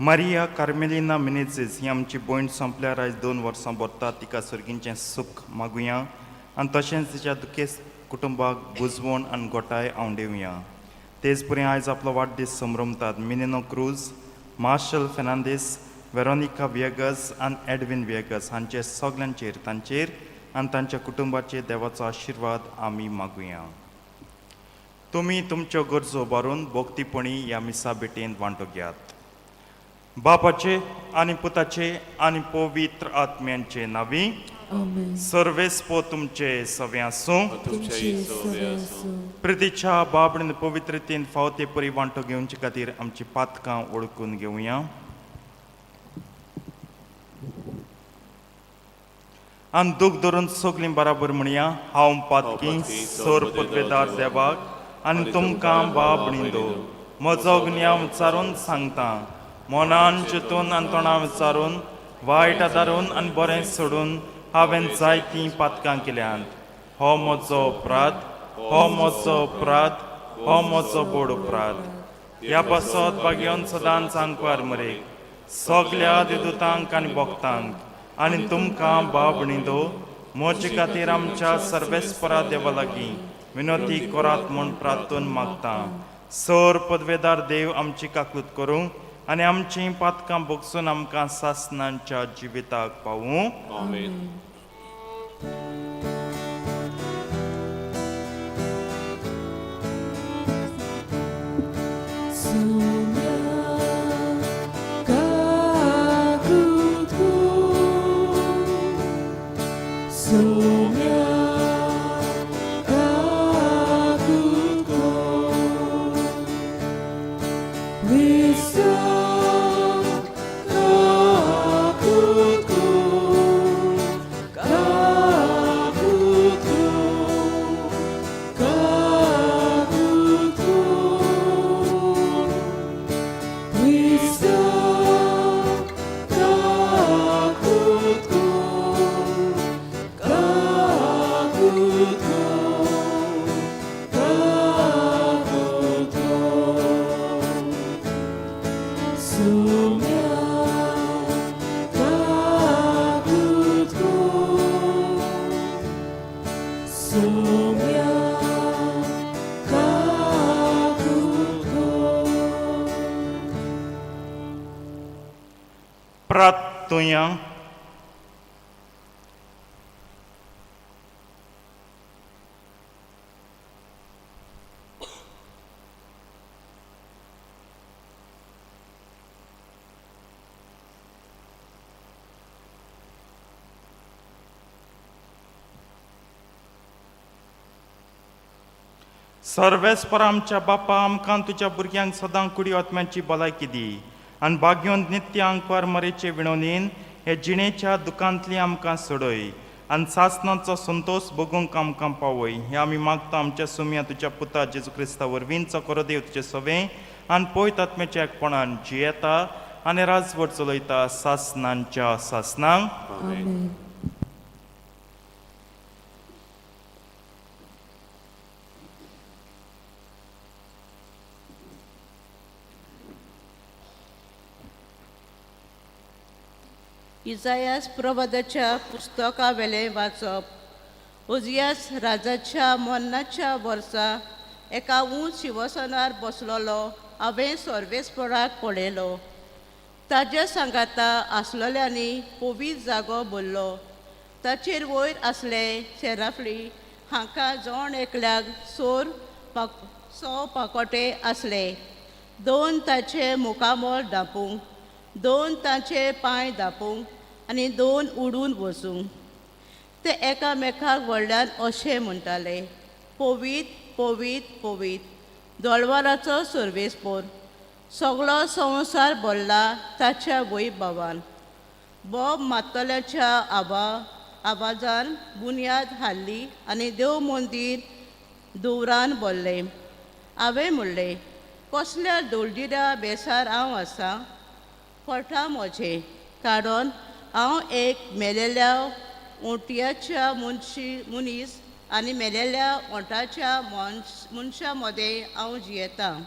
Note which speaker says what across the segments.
Speaker 1: Maria कार्मेलिना Menezes ही आमची भयण संपल्यार आयज 2 वर्सां भरता. तिका सर्गींचें सूख मागुया आनी तशेंच तिच्या दुखेस्त कुटुंबाक बुजवण आनी गोठाय आंवडेवया. तेच परी आयज आपलो वाडदीस संभ्रमतात मिनेनो क्रूज, मार्शल फेर्नांदीस, वेरोनिका विएगस आनी एडविन विएगस हांचे सगल्यांचेर तांचेर आनी तांच्या कुटुंबाचेर देवाचो आशिर्वाद आमी मागुया. तुमी तुमच्यो गरजो बारून भोक्तीपणी ह्या मिसा भेटेंत वांटो घेयात. बापाचे आनी पुताचे आनी पवित्र आत्म्यांचे नावी सर्वेस्पो तुमचे सवे आसूं. प्रितीच्या बाबडीन पवित्रतेन फावते परी वांटो घेवचे खातीर आमची पातकां ओळखून घेवया. आनी दूख धरून सगलीं बराबर म्हणया. हांव पातकी सोर पदवेदार देवाक आनी तुमकां बाबडींदो म्हजो गुन्यांव विचारून सांगता. मनान चिंतून आनी तोंडां विचारून वायट आदारून आनी बरें सोडून हांवें जायतीं पातकां केल्यांत. हो म्हजो अपराध, हो म्हजो अपराध, हो म्हजो बोड अपराध. ह्या पासत बागेवन सदांच सांगपार मरे सगल्या दिदूतांक आनी भक्तांक आनी तुमकां बाबणींदो म्हजे खातीर आमच्या सर्वेस्परा देवा लागीं विनोती करात म्हूण प्रार्थून मागता. सर पदवेदार देव आमची काकूत करूं आनी आमचीं पातकां भोगसून आमकां सासणांच्या जिविताक पावूं.
Speaker 2: आमेन.
Speaker 1: प्रार्थूया. सर्वेस्पर आमच्या बापा आमकां तुज्या भुरग्यांक सदां कुडी आत्म्याची भलायकी दी आनी बागेवन नित्य आंकवार मरेचे विणवणेन हे जिणेच्या दुखांतली आमकां सोडय आनी सासणाचो संतोष भोगूंक आमकां पावय. हे आमी मागता आमच्या सुम्या तुज्या पुता जेजू क्रिस्ता वरवींचो करो देव तुजे सवे आनी पवित्र आत्म्याच्या एकपणान जियेता आनी राजवट चलयता सासणांच्या सासणांक.
Speaker 3: इजायास प्रवादाच्या पुस्तका वेले वाचप. उजियास राजाच्या मरणाच्या वर्सा एका उंच शिवसनार बसलोलो हांवें सर्वेस्पराक पळयलो. ताज्या सांगाता आसलेल्यांनी पवित्र जागो भरलो. ताचेर वयर आसले सेराफली हांकां जोण एकल्याक सो पाकोटे आसले. 2 ताचे मुखामोल धापूंक, 2 तांचे पांय धापूंक आनी 2 उडून वचूंक. ते एकामेकाक व्हडल्यान अशें म्हणटाले, पोवीत पोवीत पोवीत दोळवाराचो सर्वेस्पोर सगळो संवसार भरला ताच्या वैभवान बोब मातोल्याच्या आवाजान बुन्याद हाल्ली आनी देव मंदीर दुवरान भरलें. हांवें म्हणलें, कसल्या दोळजिऱ्या बेसार हांव आसां? फटा म्हजें, कारण हांव एक मेलेल्या ओंटयाच्या मनीस आनी मेलेल्या ओंटाच्या मनशा मदें हांव जियेतां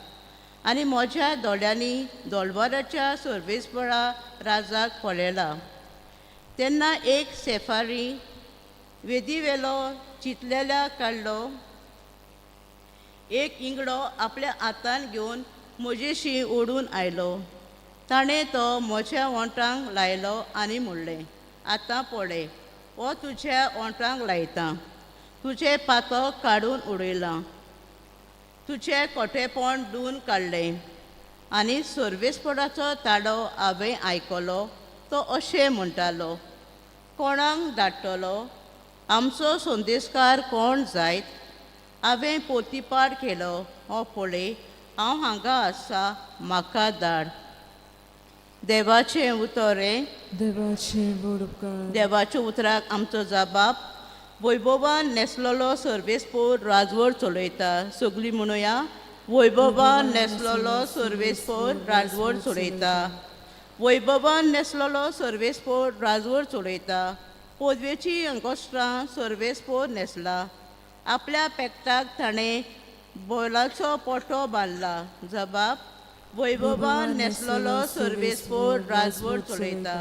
Speaker 3: आनी म्हज्या दोळ्यांनी दोळवाराच्या सर्वेस्परा राजाक पळयला. तेन्ना एक सेफारी वेदीवेलो चितलेल्या काडलो एक इंगडो आपल्या हातान घेवन म्हजेशी ओडून आयलो. ताणें तो म्हज्या ओंटांक लायलो आनी म्हणलें, आतां पळय, हो तुज्या ओंटांक लायता. तुजें पातक काडून उडयलां, तुजें खोटेपण धुवन काडलें. आनी सर्वेस्पराचो ताडो हांवें आयकलो. तो अशें म्हणटालो, कोणाक धाडटलो? आमचो संदेशकार कोण जायत? हांवें पोतीपाड केलो, हो पळय, हांव हांगा आसा, म्हाका धाड. देवाचें उतर हें. देवाच्या उतराक आमचो जबाब. वैभवान नेसलेलो सर्वेस्पोर राजवट चलयता. सगळीं म्हणुया, वैभवान नेसलेलो सर्वेस्पोर राजवट चलयता. वैभवान नेसलेलो सर्वेस्पोर राजवट चलयता. पदवेची अंगोश्टां सर्वेस्पोर नेसला. आपल्या पेकटाक ताणें बैलाचो पोटो बांदला. जबाब, वैभवान नेसलेलो सर्वेस्पोर राजवट चलयता.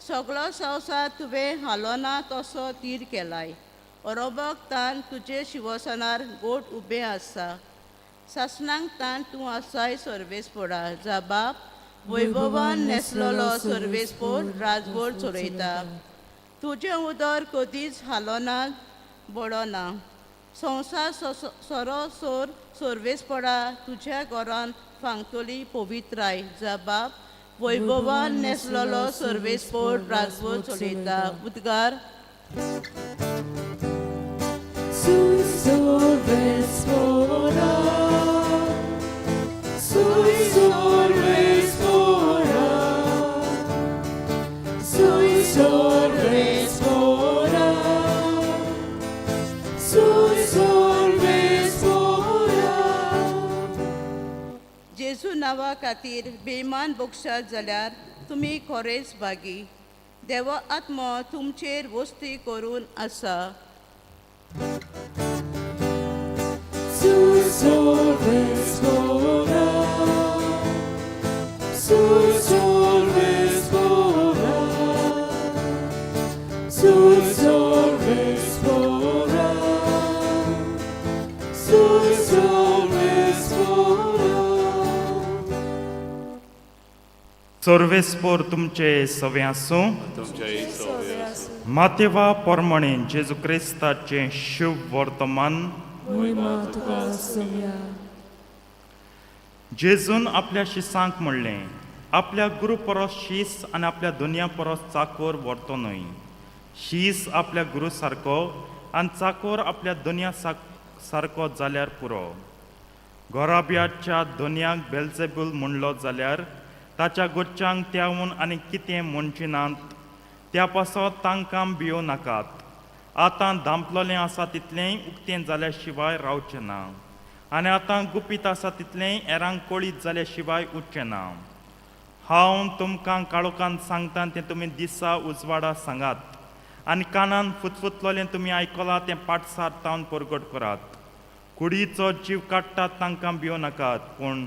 Speaker 3: सगळो संवसार तुवें हालोना तसो तीर केलाय. अरोबाक तान तुजे शिवसनार गोठ उबें आसा. सासणांक तान तूं आसाय सर्वेस्पोरा. जबाब, वैभवान नेसलेलो सर्वेस्पोर राजवट चलयता. तुजें उदर कधीच हालोना बडोना. संवसार सोरो सोर सर्वेस्पोरा तुज्या घरान फांगतली पवित्राय. जबाब, वैभवान नेसलेलो सर्वेस्पोर राजवट चलयता. उद्गार.
Speaker 2: Sui sorvespora, sui sorvespora, sui sorvespora, sui sorvespora.
Speaker 3: जेजू नांवा खातीर बेमान बक्षात जाल्यार तुमी खरेंच भागी. देवा आत्मो तुमचेर वस्ती करून आसा.
Speaker 2: Sui sorvespora, sui sorvespora, sui sorvespora, sui sorvespora.
Speaker 1: सर्वेस्पोर तुमचे सवे आसूं. मातेवा पोरमणे जेजू क्रिस्ताचें शुभ वर्तमान. जेजून आपल्या शिसांक म्हणलें, आपल्या गुरू परस शीस आनी आपल्या दुनिया परस चाकोर व्हरतो न्हय. शीस आपल्या गुरू सारको आनी चाकोर आपल्या दुनिया सारको जाल्यार पुरो. घोराब्याच्या दुनियाक बेल्जेबूल म्हणलो जाल्यार ताच्या गोच्च्यांक त्याहून आनी कितें म्हणचिनात. त्या पासत तांकां भियो नाकात. आतां दांपलोलें आसा तितलेंय उक्तें जाल्या शिवाय रावचें ना. आनी आतां गुपीत आसा तितलेंय हेरांक कळीत जाल्या शिवाय उठचें ना. हांव तुमकां काळोखान सांगता तें तुमी दिसा उजवाडा सांगात. आनी कानान फुतफुतलोलें तुमी आयकलां तें पाठसार तावन परगट करात. कुडीचो जीव काडटात तांकां भियो नाकात, पूण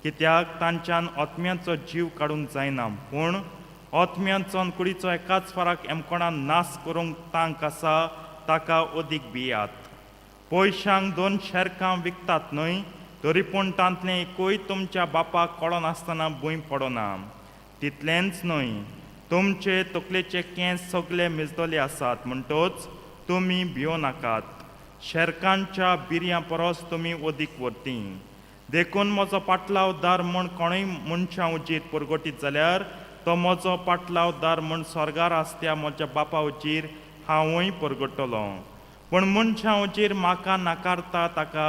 Speaker 1: कित्याक तांच्यान आत्म्याचो जीव काडूंक जायना. पूण आत्म्याचो कुडीचो एकाच फराक एमकोणान नाश करूंक तांक आसा, ताका ओदीक भियात. पयशांक 2 शेरकां विकतात न्हय, तरी पूण तांतलें एकूय तुमच्या बापाक कळनासतना भूंय पडना. तितलेंच न्हय, तुमचे तकलेचे केंस सगळे मिजदोले आसात म्हणटच तुमी भियो नाकात. शेरकांच्या बिरयां परस तुमी ओदीक वर्ती. देखून म्हजो पाटलावदार म्हूण कोणूय मनशां उजीर परगटीत जाल्यार तो म्हजो पाटलावदार म्हूण स्वर्गार आसत्या म्हज्या बापा उजीर हांवूय परगटलो. पण मनशा वचेर म्हाका नाकारता ताका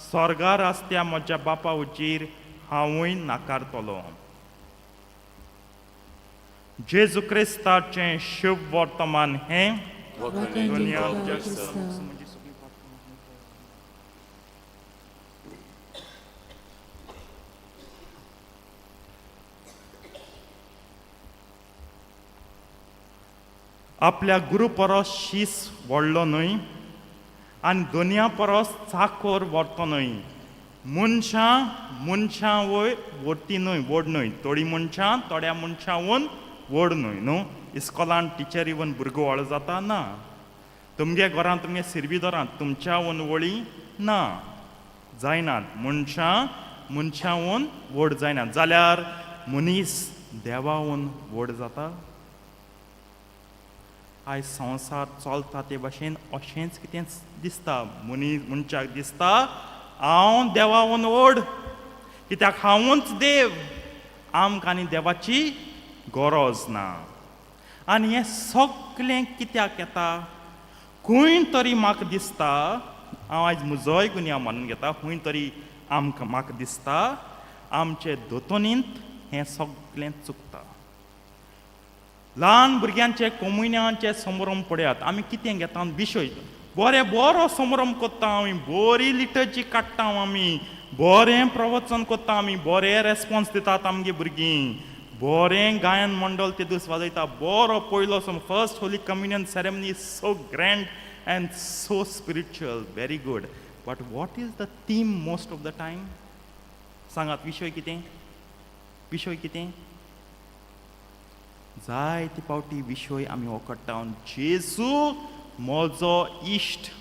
Speaker 1: स्वर्गार आसत्या म्हज्या बापा वचेर हांवूय नाकारतलो. जेजू क्रिस्ताचें शुभ वर्तमान हें
Speaker 2: वखणी
Speaker 1: दुनिया
Speaker 2: तुका
Speaker 1: जग
Speaker 2: क्रिस्ता.
Speaker 1: आपल्या गुरू परस शीस व्हडलो न्हय आनी दोनया परस चाकोर व्हरतो न्हय. मनशां वय व्हरती न्हय व्हड न्हय. थोडी मनशां थोड्या मनशां व्हड न्हय न्हू. इस्कॉलान टिचर इवन भुरगो व्हड जाता ना. तुमगे घरांत तुमगे सिरविदोरांत तुमच्या वळी ना जायनात. मनशां व्हड जायनात. जाल्यार मनीस देवा व्हड जाता. आयज संवसार चलता ते भाशेन अशेंच कितें दिसता. मनशाक दिसता हांव देवा व्हड कित्याक हांवूच देव. आमकां आनी देवाची गरज ना. आनी हें सगळें कित्याक येता. खंय तरी म्हाका दिसता हांव आयज म्हजोय गुन्यांव मानून घेता. खंय तरी म्हाका दिसता आमचे दोतोनींत हें सगळें चुकता. ल्हान भुरग्यांचे कोमुन्यांचे समारंभ पळयात. आमी कितें घेता विशय बरो समारंभ करता आमी. बरी लिटर्जी काडटा आमी. बरें प्रवचन करता आमी. बरें रेस्पॉन्स दितात आमगे भुरगीं. बरें गायन मंडळ ते दीस वाजयता. बरो पयलो first holy communion ceremony so grand and so spiritual. Very good. But what is the theme most of the time. सांगात विशय कितें. जायते फावटी विशय आमी वखडटा जेजू म्हजो इश्ट.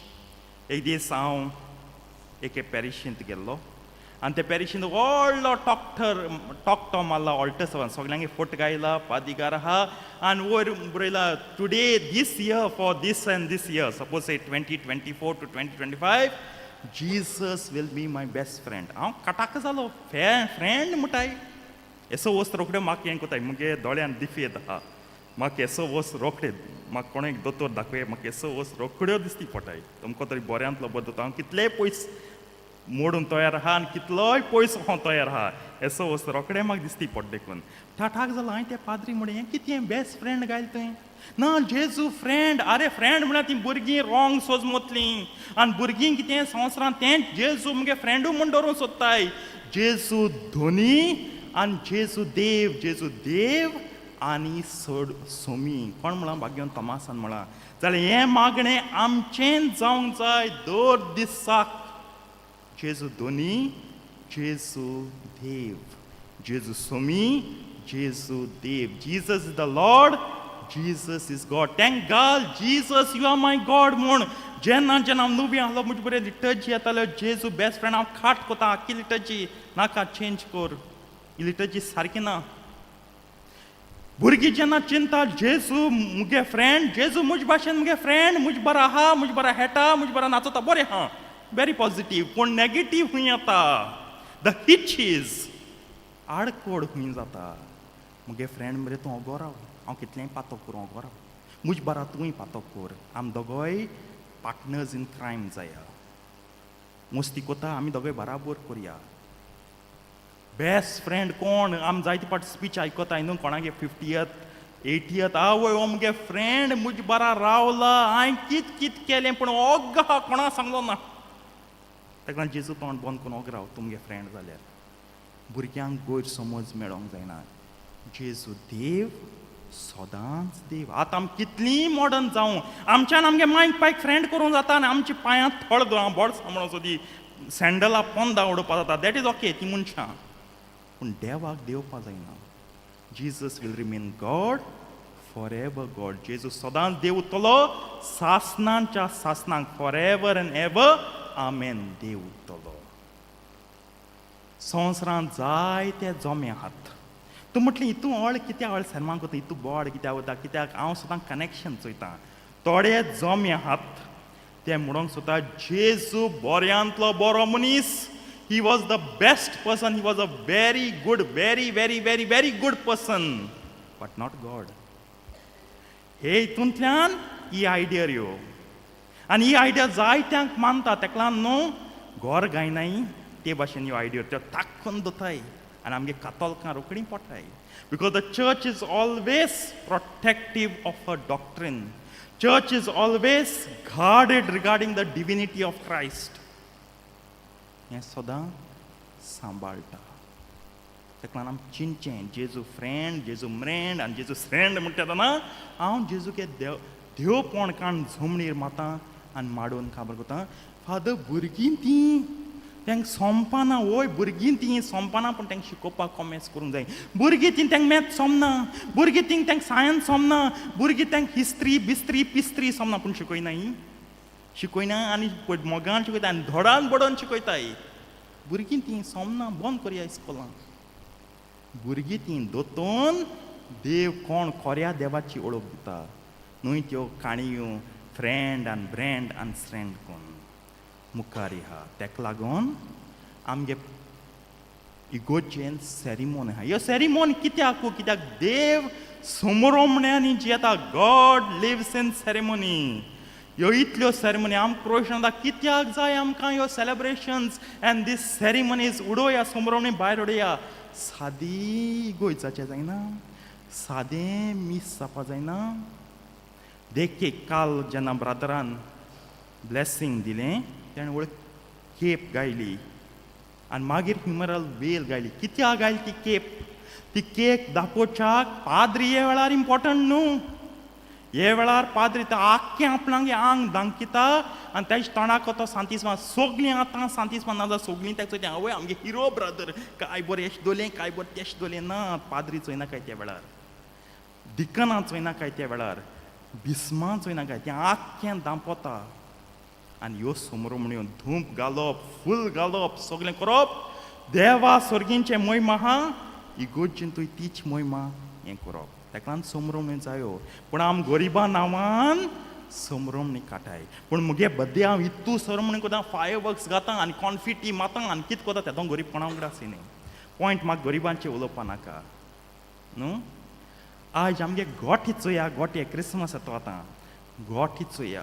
Speaker 1: एक दीस हांव एके पॅरिशींत गेल्लो आनी ते पॅरिशींत व्हडलो टॉक्टो मारला ऑल्टर्सांत. सगल्यांगे फोट गायला पादिगार आहा आनी वयर बरयला today this year for this and this year suppose say 2024 to 2025 Jesus will be my best friend. हांव काटाक जालो फ्रेंड म्हणटाय. एसो वस्त रोखडे म्हाका हें कोताय. मुगे दोळ्यान दिफी येता आहा. म्हाका एसो वस्त रोखडे म्हाका कोणें दोतोर दाखय. म्हाका एसो वस्त रोखड्यो दिसती पडटाय. तुमकां तरी बऱ्यांतलो बदलता. हांव कितलेय पयस मोडून तयार आहा आनी कितलोय पयस हांव तयार आहा. एसो वस्त रोखडे म्हाका दिसती पड देखून. ठाठाक जालो हांवें ते पाद्री म्हणलें हें कितें बेस्ट फ्रेंड गायल तुवें. ना जेजू फ्रेंड. आरे फ्रेंड म्हळ्यार तीं भुरगीं रॉंग सोजमतलीं. आनी भुरगीं कितें संवसारांत तें जेजू मुगे फ्रेंडू म्हूण धरून सोदताय. जेजू धोनी आनी जेजू देव आनी सोमी. कोण म्हळां भाग्योन तमासान म्हळां. जाल्यार हें मागणें आमचें जावंक जाय दर दिसाक. जेजू धोनी जेजू देव. जेजू सोमी जेजू देव. Jesus is the lord. Jesus is God. Thank God Jesus you are my God म्हूण. जेन्ना हांव नुवी आहलो म्हजे बरें लिटर्जी येतालो जेजू बेस्ट फ्रेंड हांव खाट कोता. आख्खी लिटर्जी नाका चेंज कर. ही लिटर्जी सारकी ना. भुरगीं जेन्ना चिंता जेजू मुगे फ्रेंड. जेजू म्हजे भाशेन मुगे फ्रेंड. म्हजे बरो आहा. म्हजे बरो हेटा. म्हजे बरो नाचता. बरें आहा. Very positive. पूण नॅगेटीव खंय येता. द हिच इज आडकोड खंय जाता. मुगे फ्रेंड मरे तूं ओगो राव. हांव कितलेंय पातो करूं ओगो राव. म्हजे बारा तूंय पातो कर. आमी दोगोय पार्टनर्स इन क्रायम जाया. मस्ती कोता आमी दोगोय बराबर करया. बेस्ट फ्रेंड कोण. आमी जायते पाट स्पीच आयकोताय न्हू कोणागे 50th 80th. आवय हो मुगे फ्रेंड म्हजे बारा रावला. हांवें कित केलें पूण ओग्ग आहा कोणा सांगलो ना. ताका जेजू तोंड बंद करून ओग राव तुमगे फ्रेंड जाल्यार. भुरग्यांक गैरसमज मेळोंक जायना. जेजू देव सदांच देव. आतां आमी कितलीं मॉडर्न जावं आमच्यान आमगे मायक पायक फ्रेंड करूंक जाता आनी आमच्या पांयांत थळ दवरून बोड सांबाळून सोदी सँडलां पोंदा उडोवपा जाता. That is okay. ती मनशां. पूण देवाक देवपा जायना. Jesus will remain God forever God. जेजू सदांच देव उरतलो सासणांच्या सासणांक फॉर एवर एंड एवर आमेन देव उरतलो. संवसारांत जायते जोमे आहात. तूं म्हटलें हितू हळ कित्याक हळ सन्मान करता. हितू बोड कित्याक वता. कित्याक हांव सदां कनेक्शन चोयतां. थोडे जोमे आहात ते म्हणूंक सोदता जेजू बऱ्यांतलो बरो मनीस. He was the best person. He was a very good, very good person. But not God. हे हितूंतल्यान ही आयडिया यो. आनी ही आयडिया जायत्यांक मानता ताका लागून न्हू घर गायनाय ते भाशेन ह्यो आयडियो त्यो ताक्कून दोताय आनी आमगे कातोलकां रोखडीं पोटाय because the church is always protective of a doctrine church is always guarded regarding the divinity of Christ हें सदां सांबाळटा ताका लागून आमी चिंतचें जेजू फ्रेंड जेजू म्रेंड आनी जेजू फ्रेंड म्हणटा तेन्ना हांव जेजूके देव पोणकान झुमणीर माता आनी माडून काबार कोता फादर भुरगीं तीं तांकां सोंपना वोय भुरगीं तीं सोंपना पूण तांकां शिकोवपाक कॉमेस करूंक जाय भुरगीं तीं तांकां मॅथ सोमना भुरगीं तीं तांकां सायन्स सोमना भुरगीं तांकां हिस्ट्री बिस्त्री पिस्त्री सोमना पूण शिकोयना आनी मोगान शिकयता आनी धोडान बडोवन शिकयताय भुरगीं तीं सोमना बंद करया इस्कोलां भुरगीं तीं दोतोन देव कोण खोऱ्या देवाची ओळख दिता न्हय त्यो काणयो फ्रेंड आनी ब्रँड आनी स्ट्रेंड कोण मुखार हा ताका लागून आमगे इगोर्जेन सॅरिमोनी आहा ह्यो सॅरिमोनी कित्याक देव समोरोमण्यांनी जी येता गॉड लिव्स इन सॅरिमोनी ह्यो इतल्यो सॅरिमोनी आमकां क्रोशना कित्याक जाय आमकां ह्यो सेलेब्रेशन्स एंड दीस सॅरिमोनीज उडोवया समोरोमणी भायर उडोवया सादी इगोर्जाचें जायना सादें मीस जावपा जायना देखीक काल जेन्ना ब्रादरान ब्लेसींग दिलें तेणें वळ केप गायली आनी मागीर ह्युमरल वेल गायली कित्याक गायली ती केक दाखोवच्याक पाद्री हे वेळार इम्पॉर्टंट न्हू हे वेळार पाद्री तो आख्खें आपणागे आंग दांकिता आनी तेज्या तोंडाक तो सांतिस्मा सोगलीं आतां सांतिस्मा ना जाल्यार सोगलीं ताका चोयता आवय आमगे हिरो ब्रदर काय बरें एश दोलें काय बरें तेश दोलें ना पाद्री चोयना काय त्या वेळार दिकनां चोयना काय त्या वेळार बिस्मां चोयना काय तें आख्खें दांपोता आनी ह्यो समोरोमण्यो धूप घालप फूल घालप सगळें करप देवा सर्गींचे महिमा आहा इगोर्जेन तुवें तीच महिमा हें करप ताका लागून समोरोमण्यो जायो पूण आम गरिबां नांवान समोरोमणी काटाय पूण मुगे बड्डे हांव इतू समोरोमणी कोता फायरवर्क्स घाता आनी कॉन्फिटी माता आनी कितें कोता तेदो गरीबपणा वांगडा न्ही पॉयंट म्हाका गरिबांचें उलोवपा नाका न्हू आयज आमगे गोठे चोया गोठे क्रिसमस येता आतां गोठे चोया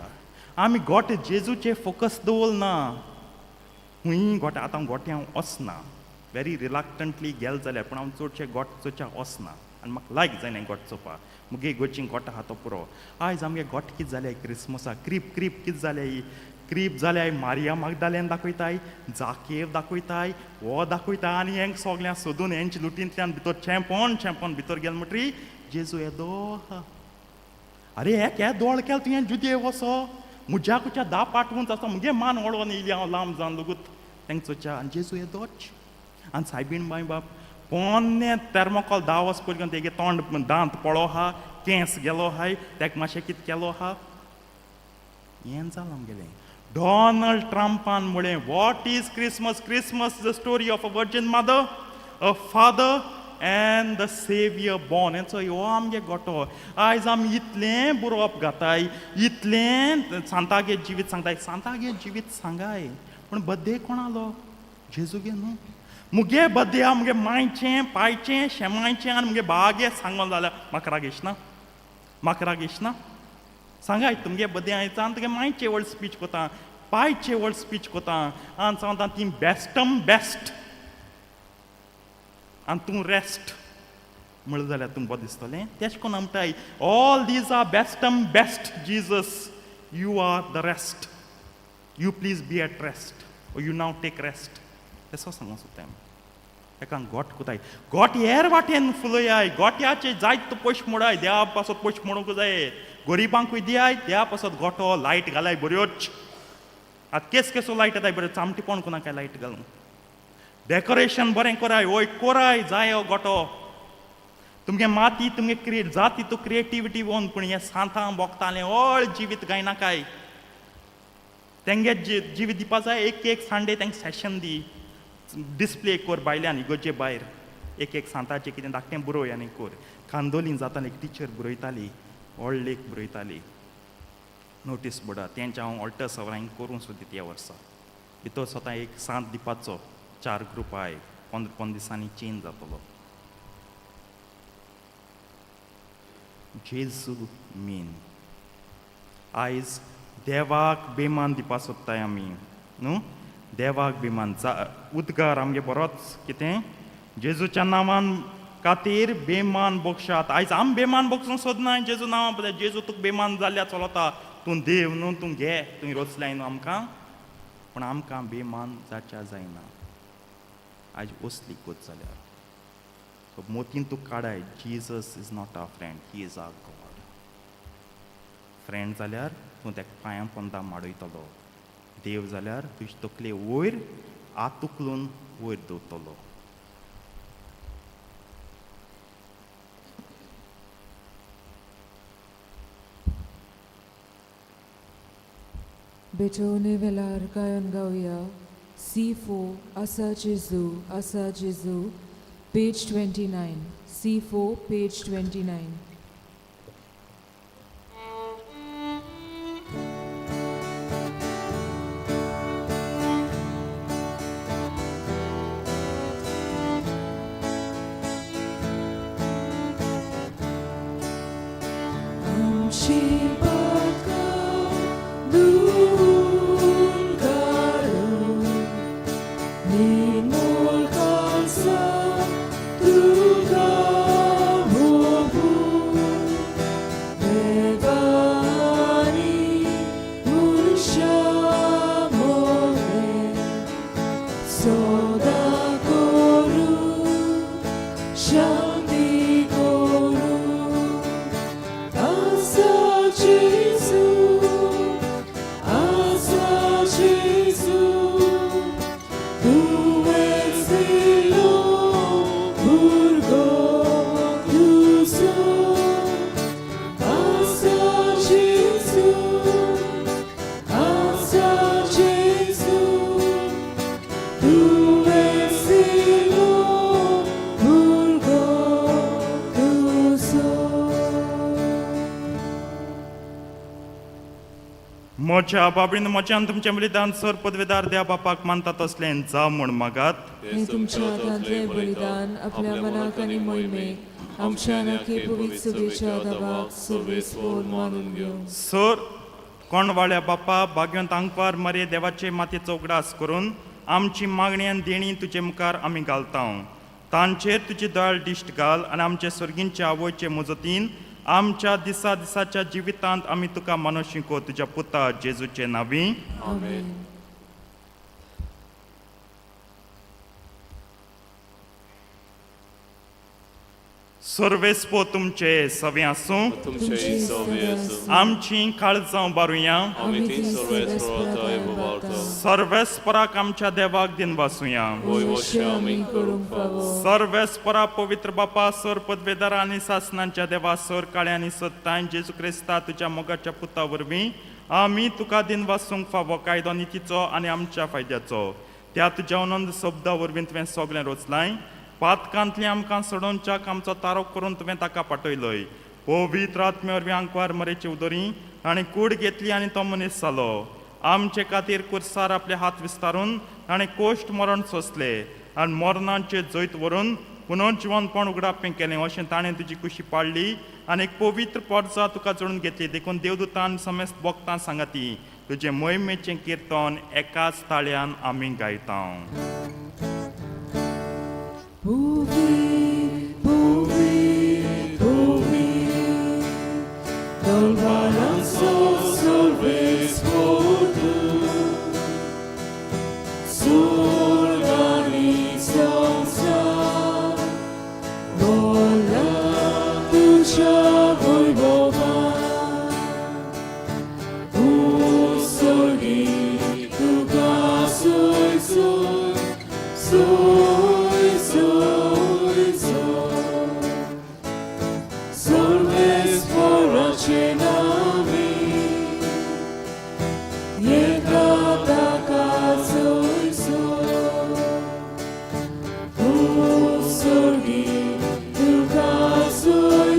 Speaker 1: आमी गोठे जेजूचे फोकस दवरना खूंय गोठे आतां गोठे हांव वचना वेरी रिलक्टंटली गेल जाल्यार पूण हांव चडशे गोठ चोवच्याक वचना आनी म्हाका लायक जायना गोठ चोवपाक मुगे गोंयची गोठ आहा तो पुरो आयज आमगे गोठ कितें जालें क्रिसमसाक क्रीप कितें जालें ही क्रीप जाल्यार मारिया मागदालेन दाखयताय जाकेव दाखयताय हो दाखयता आनी हेंक सोगल्यां सोदून हेंच्या लुटींतल्यान भितर चॅम्पोन भितर गेल म्हणटरी जेजू येदो आहा अरे हे दोळ केल तुवें जुदे वसो म्हज्या कुच्या धा पाठवून आसा मुगे मान ओडोवन येयली हांव लांब जावन लगूत तेंक चोच्या आनी जेजू येदोच आनी सायबीण माय बाप पोन्ने थर्मोकॉल 10 वस पयलीं तेगे तोंड दांत पळो आहा केंस गेलो आहाय तेका मातशें कितें केलो आहा हें जालां आमगेलें डॉनल्ड ट्रंपान म्हळें what is Christmas Christmas the story of a virgin mother a father and the saviour born हेचो हो आमगे गोठो आयज आमी इतलें बरोवप घाताय इतलें सांतागे जिवीत सांगताय सांतागे जिवीत सांगाय पूण बड्डे कोणालो जेजूगे न्हू मुगे बड्डे हा मुगे मांयचें पायचें शेमायचें आनी मुगे बागे सांगोन जाल्यार म्हाका राग येशना सांगाय तुमगे बड्डे आयज आनी तुगे मांयचें व्हड स्पीच कोता पायचें व्हड स्पीच कोता आनी सांगता ती बेस्ट आनी तूं रेस्ट म्हणलें जाल्यार तुमकां बरें दिसतलें तेश कोन्न म्हणटाय all these are best Jesus you are the rest you please be at rest you now take rest तेसो सांगूं सोदता एका गोठ कोताय गोठ हेर वाटेन फुलयाय गोठ्याचे जायत पयशे मोडाय देवा पासत पयशे मोडूंक जाय गरिबांकूय दियाय देवा पासत गोठो लायट घालाय बऱ्योच आतां केसो लायट येताय बरें चामटीपण कोणा काय लायट घालून डेकोरेशन बरें कोराय वय कोराय जाय हो गोठो तुमगे माती तुमगे जाती तूं क्रिएटिविटी वोन पूण हें सांतां बोगतालें व्हड जिवीत गायनाकाय तेंगे जिवीत दिवपा जाय एक संडे तेंकां सेशन दी डिस्प्ले कोर बायल्यान इगोर्जे भायर एक सांताचें कितें धाकटें बरोय आनी कोर कांदोलीं जातालें एक टिचर बरयताली व्हडली बरयताली नोटीस बोर्डा तेंच्या हांव ऑल्टर सवरांक करूं सोदीत ह्या वर्सा भितर स्वता एक सांत दिवपाचो 4 ग्रूप आहाय 15 दिसांनी चेंज जातलो जेजू मेन आयज देवाक बेमान दिवपा सोदताय आमी न्हू देवाक बेमान उद्गार आमगे बरोच कितें जेजूच्या नांवान खातीर बेमान बक्षात आयज आमी बेमान बक्षूंक सोदनाय जेजू नांवा बद्दल जेजू तुका बेमान जाल्ल्या चलता तूं देव न्हू तूं घे तुवें रोचलाय न्हू आमकां पूण आमकां बेमान जावच्या जायना आयज असली गोत जाल्यार सो मोतीन तूं काडाय Jesus is not our friend he is our God friend जाल्यार तूं ताका पांयां पोंदा माडयतलो देव जाल्यार तुजे तकले वयर आतुकलून वयर दवरतलो
Speaker 2: Betone velar kayon gauya, C4, Asa Jesu, page 29. C4, page 29.
Speaker 1: मोच्या बाबडीन मोच्यान तुमचें बलिदान सर पदवेदार देवा बापाक मानतात असलें जाव म्हूण मागात
Speaker 2: हे तुमच्या हातांतलें बलिदान आपल्या मनाक आनी मोहिमेक आमच्या नखे पवित्र सभेच्या दाबाक सर्वेस्वर मानून घेवं
Speaker 1: सर कोणवाळ्या बापा भाग्यवंत आंकवार मरे देवाचे मातयेचो उगडास करून आमची मागणी आनी देणी तुजे मुखार आमी घालता तांचेर तुजी दयाळ दिश्ट घाल आनी आमचे सर्गींचे आवयचे मजतीन आमच्या दिसाच्या जिवितांत आमी तुका मानो शिको तुज्या पुता जेजूचे नांवी
Speaker 2: आमेन
Speaker 1: सर्वेस्पो तुमचे सवे आसूं आमची काळजां बारुया सर्वेस्पराक आमच्या देवाक दिन वासुया सर्वेस्परा पवित्र बापा सर पदवेदार आनी सासनांच्या देवा सर काळे आनी सत्ताय जेजू क्रिस्ता तुज्या मोगाच्या पुता वरवीं आमी तुका दिन वासूंक फावो कायदो नितीचो आनी आमच्या फायद्याचो त्या तुज्या आनंद शब्दा वरवीं तुवें सगळें रोचलाय पातकांतली आमकां सोडोवच्याक आमचो तारो करून तुवें ताका पाठयलोय पवित्र आत्मे वरवीं आंकवार मरेची उदोरी आनी कूड घेतली आनी तो मनीस जालो आमचे खातीर कुर्सार आपले हात विस्तारून ताणें कोश्ट मरण सोंसले आनी मरणांचे जैत व्हरून पुनर्जिवनपण उगडापें केलें अशें ताणें तुजी कुशी पाडली आनी एक पवित्र पर्जा तुका जोडून घेतली देखून देवदूतान समेस्त भक्तां सांगाती तुजे मोहिमेचें किर्तन एकाच ताळ्यान आमी गायता
Speaker 2: Dal balanzo solves por tu S'organizza Vola tucia voi boba Usorgi tu gasoi soy Solves porace nami Niekada kazoj Usorgi tu kazoj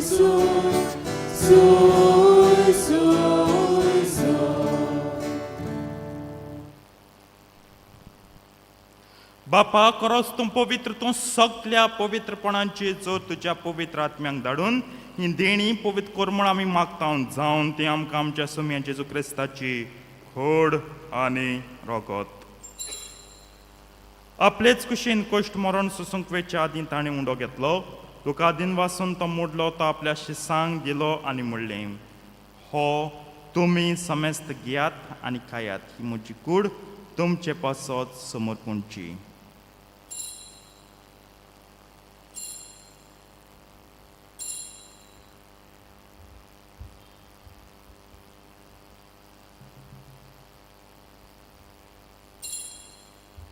Speaker 1: बापा खरोच तूं पवित्र तूं सगळ्या पवित्रपणांची जोर तुज्या पवित्र आत्म्यांक धाडून ही देणी पवित्र कर म्हूण आमी मागता जावन ती आमकां आमच्या सुम्या जेजू क्रिस्ताची खोड आनी रोगत. आपलेच कुशीन कश्ट मरण सोसूंक वेच्या आदीं ताणें उंडो घेतलो. तुका दिन वासून तो मोडलो तो आपल्या शिसांक दिलो आनी म्हणलें, हो तुमी समेस्त घेयात आनी खायात, ही म्हजी कूड तुमचे पासत समर्पणची.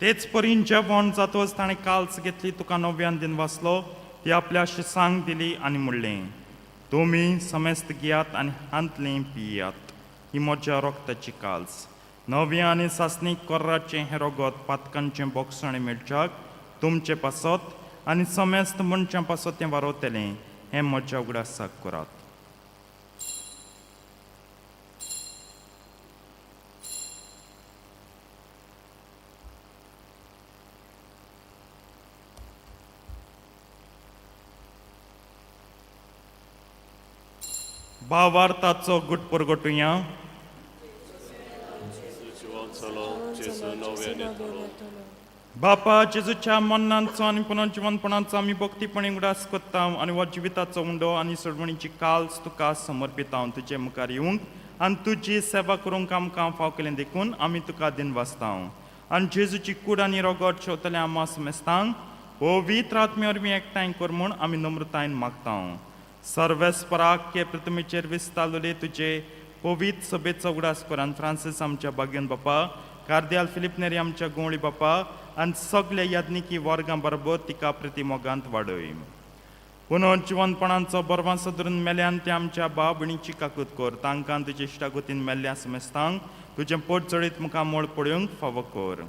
Speaker 1: तेच परीन जेवण जातच ताणें काल्स घेतली, तुका नव्यान दिन वाचलो, ती आपल्या शिसांक दिली आनी म्हणलें, तुमी समेस्त घेयात आनी हांतलें पियात, ही म्हज्या रोगताची काल्स. नव्या आनी सासणीक कोर्राचें हें रोगत पातकांचें बोगसणें मेळच्याक तुमचे पासत आनी समेस्त मनशां पासत तें वारोतलें, हें म्हज्या उगडासाक करात. भावार्थाचो गुट परगटुया. बापा जेजूच्या मरणांचो आनी पुनर्जिवनपणाचो आमी भक्तीपणी उगडास कोत्ता आनी हो जिविताचो उंडो आनी सोडवणीची काल्स तुका समर्पिता. तुजे मुखार येवंक आनी तुजी सेवा करूंक आमकां फाव केलें देखून आमी तुका दिन वाचता. आनी जेजूची कूड आनी रोगट शेवतले आमा समेस्तांक पवित्र आत्मे वरवीं एकठांय कर म्हूण आमी नम्रतायेन मागता. सर्वेस्पराक के प्रथमेचेर विस्तारलेले तुजे पवित्र सभेचो उगडास कर आनी फ्रांसीस आमच्या बागेन बापा, कार्दियाल फिलिप नेरी आमच्या गोवळी बापा आनी सगळे याज्ञिकी वर्गां बरोबर तिका प्रतिमोगांत वाडय. पुनर्जिवनपणांचो बरवांसो धरून मेल्यान ते आमच्या भाव भयणीची काकूत कर. तांकां तुजे इश्टागतीन मेल्ल्या समेस्तांक तुजें पोट जळीत मुखार मोळ पडूंक फावो कर.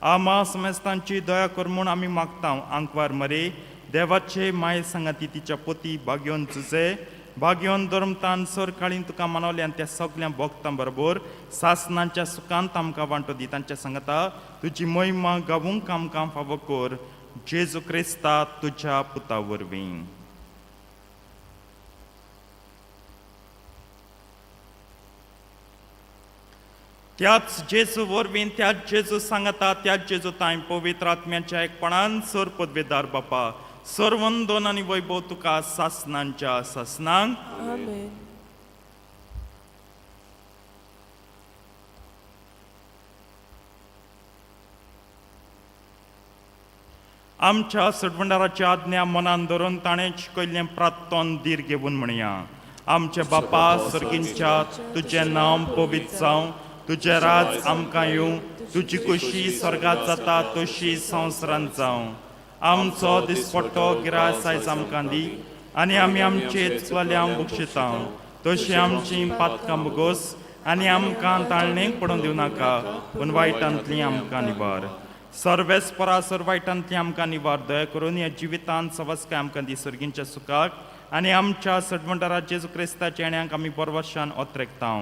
Speaker 1: आमा समेस्तांची दया कर म्हूण आमी मागता. आंकवार मरे देवाचे माये सांगाती तिच्या पोती भाग्योन झुजे भाग्योन धर्मतान सर काळीन तुका मानवले आनी त्या सगळ्या भक्तां बरोबर सासणांच्या सुखांत आमकां वांटो दी. तांच्या सांगाता तुजी महिमा गावूंक आमकां फावो कर. जेजू क्रिस्ता तुज्या पुता वरवीं. त्याच जेजू वरवीं त्याच जेजू सांगाता त्याच जेजू तांय पवित्र आत्म्याच्या एकपणान सर पदवेदार बापा सर्वंदोन आनी वैभव तुका सासणांच्या सासणांक.
Speaker 2: आमेन.
Speaker 1: आमच्या सडवंडाराची आज्ञा मनान धरून ताणें शिकयल्लें प्रार्थोन धीर घेवन म्हणया. आमचे बापा सर्गींच्या तुजें नांव पवित्र जावं, तुजें राज आमकां येवं, तुजी कुशी स्वर्गांत जाता तशी संवसारांत जावं. आमचो दिसपट्टो गिराय आयज आमकां दी आनी आमी आमचे चुकलेल्यांक बक्षिता तशी आमची पातकां बगोस आनी आमकां ताळणेक पडूंक दिवं नाका, पूण वायटांतलीं आमकां निवार. सर्वेस्परासर वायटांतलीं आमकां निवार. दया करून ह्या जिवितांत सवस्काय आमकां दी सर्गींच्या सुखाक आनी आमच्या सडवंडारा जेजू क्रिस्ताच्या येण्याक आमी बरवशान ओत्रेकता.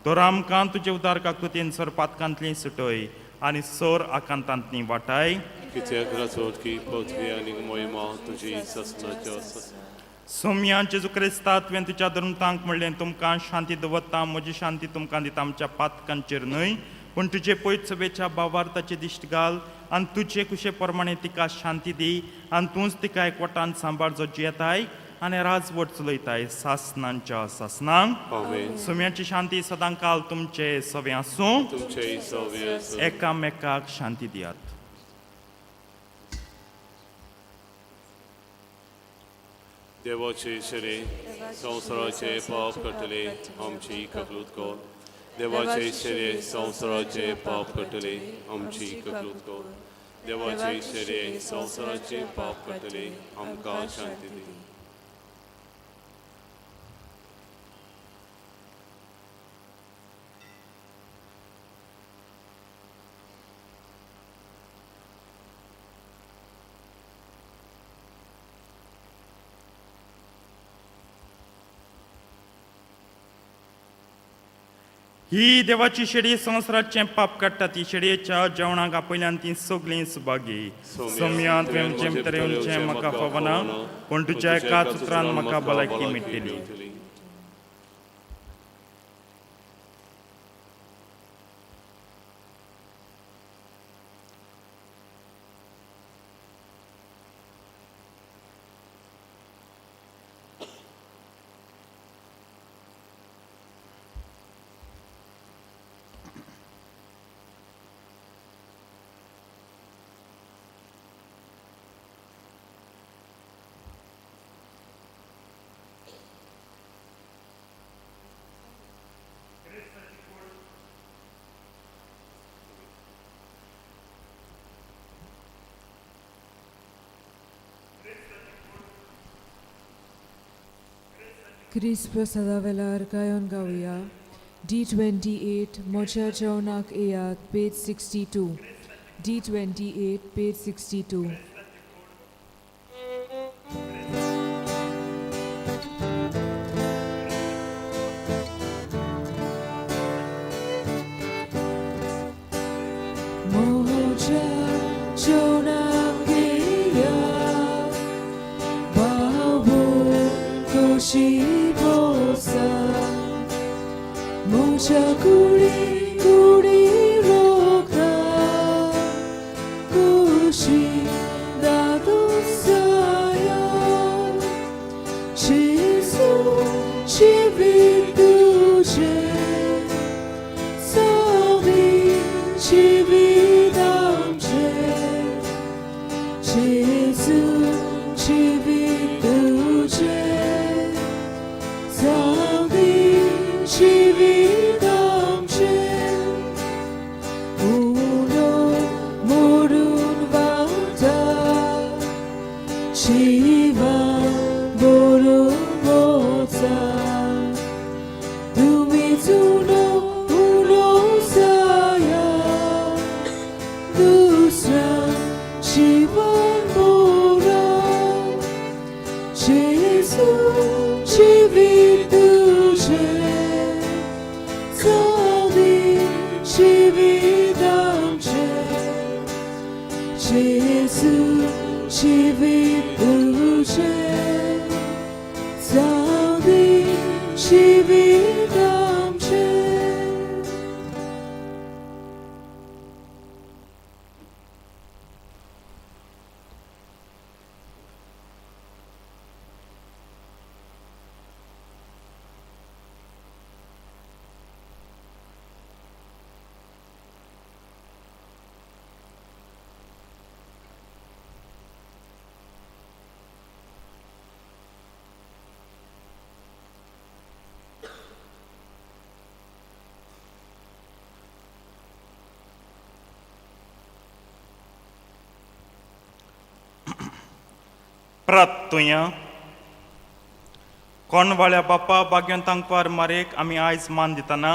Speaker 1: तर आमकां तुजे उदार काकुतीन सर पातकांतलीं सुटय आनी सर आकांतांतलीं वाटाय.
Speaker 4: कित्याक राजवट की पृथ्वी आनी मोहिमा तुजी ससनाच्यो आसा.
Speaker 1: सोम्या जेजू क्रिस्ता तुवें तुज्या धर्मतांक म्हणलें तुमकां शांती दवरता, म्हजी शांती तुमकां दिता. आमच्या पातकांचेर न्हय पूण तुजे पयत सभेच्या भावार्थाचे दिश्ट घाल आनी तुजे कुशे प्रमाणे तिका शांती दी आनी तूंच तिका एकवटान सांबाळ जो जियेताय आनी राजवट चलयताय सासणांच्या सासणांक.
Speaker 4: आमेन.
Speaker 1: सोम्याची शांती सदां काल तुमचे सवे आसूं.
Speaker 4: तुमचे सवे आसूं.
Speaker 1: एकामेकाक शांती दियात.
Speaker 4: देवाचे शरे संवसाराचे पाप कटले आमची कबूल कर. देवाचे शरे संवसाराचे पाप कटले आमची कबूल कर. देवाचे शरे संवसाराचे पाप कटले आमकां शांती दी.
Speaker 1: ही देवाची शेडी संवसाराचें पाप काडटा ती शेडयेच्या जेवणाक आपयल्यान ती सगळीं सुभागी सोम्या तुवें आमचे भितर येवचें म्हाका फावना पूण तुज्या एकाच उतरान म्हाका भलायकी मेळटली
Speaker 2: Chris प्रसादा वेलार गायन गावया D28 मोच्या जेवणाक येयात पेज 62 D28 पेज 62 मोच्या जेवणाक येयात बाबू कोशी Mocha kudi roka kushi da dosaya Jesu chivituje savi chividamche Jesu chivituje savi chividamche uno morun vata chiva borun vota dumituno uno saya dusra chiva bora Jesu chivituje Jesu chivituje Saudi chivituje
Speaker 1: प्रार्थुया कोणवाळ्या बापा भाग्यवंतांकवार मारेक आमी आयज मान दितना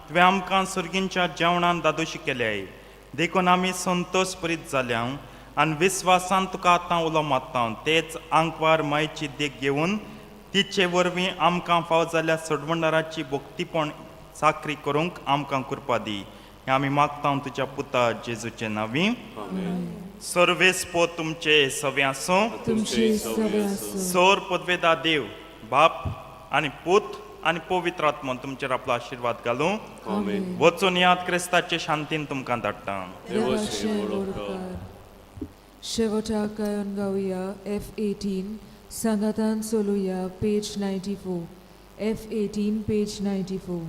Speaker 1: तुवें आमकां सुर्गींच्या जेवणान दादोशी केल्याय देखून आमी संतोश परीत जाल्या आनी विस्वासान तुका आतां उलो मारता तेच आंकवार मायेची देख घेवन तिचे वरवीं आमकां फाव जाल्या सडवंडाराची भोक्तीपण साखरी करूंक आमकां कृपा दी हें आमी मागता तुज्या पुता जेजूचे नांवी सर्वेस्पो तुमचे सवे आसूं सोर पदवेदा देव बाप आनी पूत आनी पवित्र आत्मो तुमचेर आपलो आशिर्वाद घालूं वचून याद क्रिस्ताचे शांतीन तुमकां धाडटा
Speaker 2: शेवटाक गायन गावया F18 सांगातान चलुया पेज 94 F18 पेज 94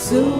Speaker 2: सुवास